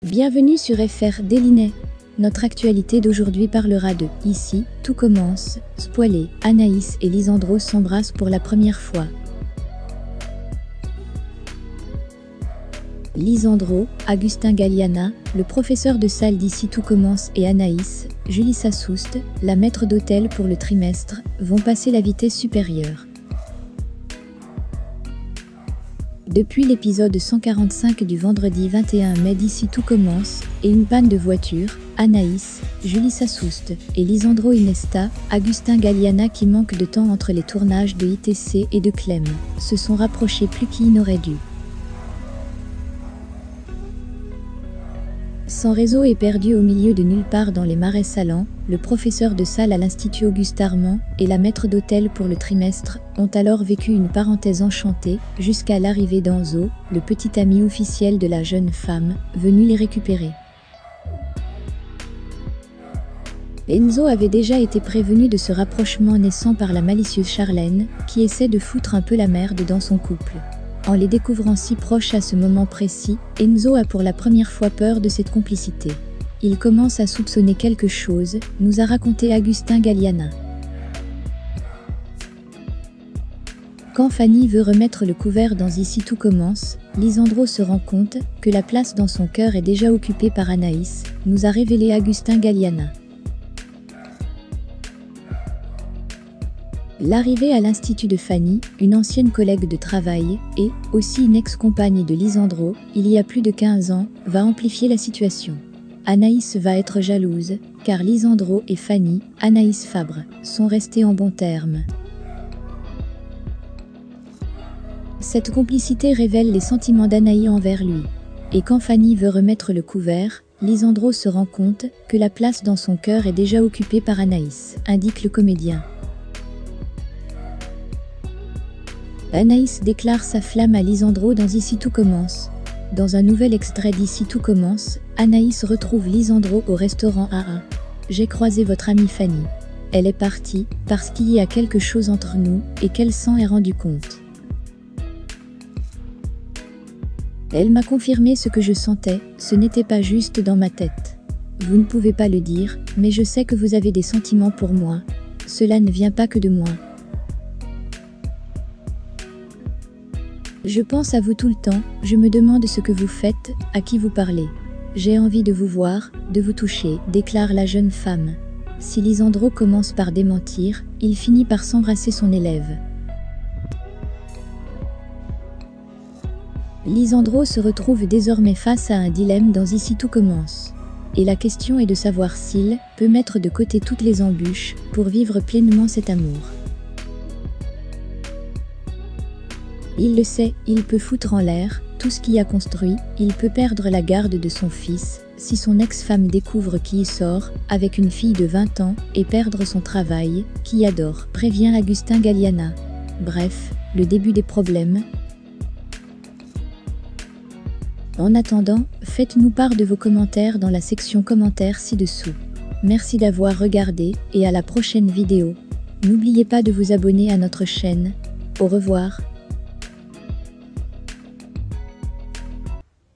Bienvenue sur FR Délinet. Notre actualité d'aujourd'hui parlera de « Ici, tout commence », spoilé, Anaïs et Lisandro s'embrassent pour la première fois. Lisandro, Agustin Galliana, le professeur de salle d'Ici tout commence et Anaïs, Julie Sassoust, la maître d'hôtel pour le trimestre, vont passer la vitesse supérieure. Depuis l'épisode 145 du vendredi 21 mai d'Ici tout commence, et une panne de voiture, Anaïs, Julie Sassoust et Lisandro Inesta, Agustin Galliana qui manque de temps entre les tournages de ITC et de Clem, se sont rapprochés plus qu'ils n'auraient dû. Son réseau est perdu au milieu de nulle part dans les marais salants, le professeur de salle à l'Institut Auguste Armand et la maître d'hôtel pour le trimestre ont alors vécu une parenthèse enchantée jusqu'à l'arrivée d'Enzo, le petit ami officiel de la jeune femme, venu les récupérer. Enzo avait déjà été prévenu de ce rapprochement naissant par la malicieuse Charlène, qui essaie de foutre un peu la merde dans son couple. En les découvrant si proches à ce moment précis, Enzo a pour la première fois peur de cette complicité. Il commence à soupçonner quelque chose, nous a raconté Agustin Galliana. Quand Fanny veut remettre le couvert dans Ici tout commence, Lisandro se rend compte que la place dans son cœur est déjà occupée par Anaïs, nous a révélé Agustin Galliana. L'arrivée à l'institut de Fanny, une ancienne collègue de travail, et aussi une ex-compagne de Lisandro, il y a plus de 15 ans, va amplifier la situation. Anaïs va être jalouse, car Lisandro et Fanny, Anaïs Fabre, sont restés en bons termes. Cette complicité révèle les sentiments d'Anaïs envers lui. Et quand Fanny veut remettre le couvert, Lisandro se rend compte que la place dans son cœur est déjà occupée par Anaïs, indique le comédien. Anaïs déclare sa flamme à Lisandro dans Ici tout commence. Dans un nouvel extrait d'Ici tout commence, Anaïs retrouve Lisandro au restaurant AA. « J'ai croisé votre amie Fanny. Elle est partie parce qu'il y a quelque chose entre nous et qu'elle s'en est rendue compte. Elle m'a confirmé ce que je sentais, ce n'était pas juste dans ma tête. Vous ne pouvez pas le dire, mais je sais que vous avez des sentiments pour moi. Cela ne vient pas que de moi. Je pense à vous tout le temps, je me demande ce que vous faites, à qui vous parlez. J'ai envie de vous voir, de vous toucher, déclare la jeune femme. Si Lisandro commence par démentir, il finit par s'embrasser son élève. Lisandro se retrouve désormais face à un dilemme dans Ici tout commence. Et la question est de savoir s'il peut mettre de côté toutes les embûches pour vivre pleinement cet amour. Il le sait, il peut foutre en l'air tout ce qu'il a construit, il peut perdre la garde de son fils, si son ex-femme découvre qui y sort, avec une fille de 20 ans, et perdre son travail, qu'il adore, prévient Agustin Galliana. Bref, le début des problèmes. En attendant, faites-nous part de vos commentaires dans la section commentaires ci-dessous. Merci d'avoir regardé, et à la prochaine vidéo. N'oubliez pas de vous abonner à notre chaîne. Au revoir.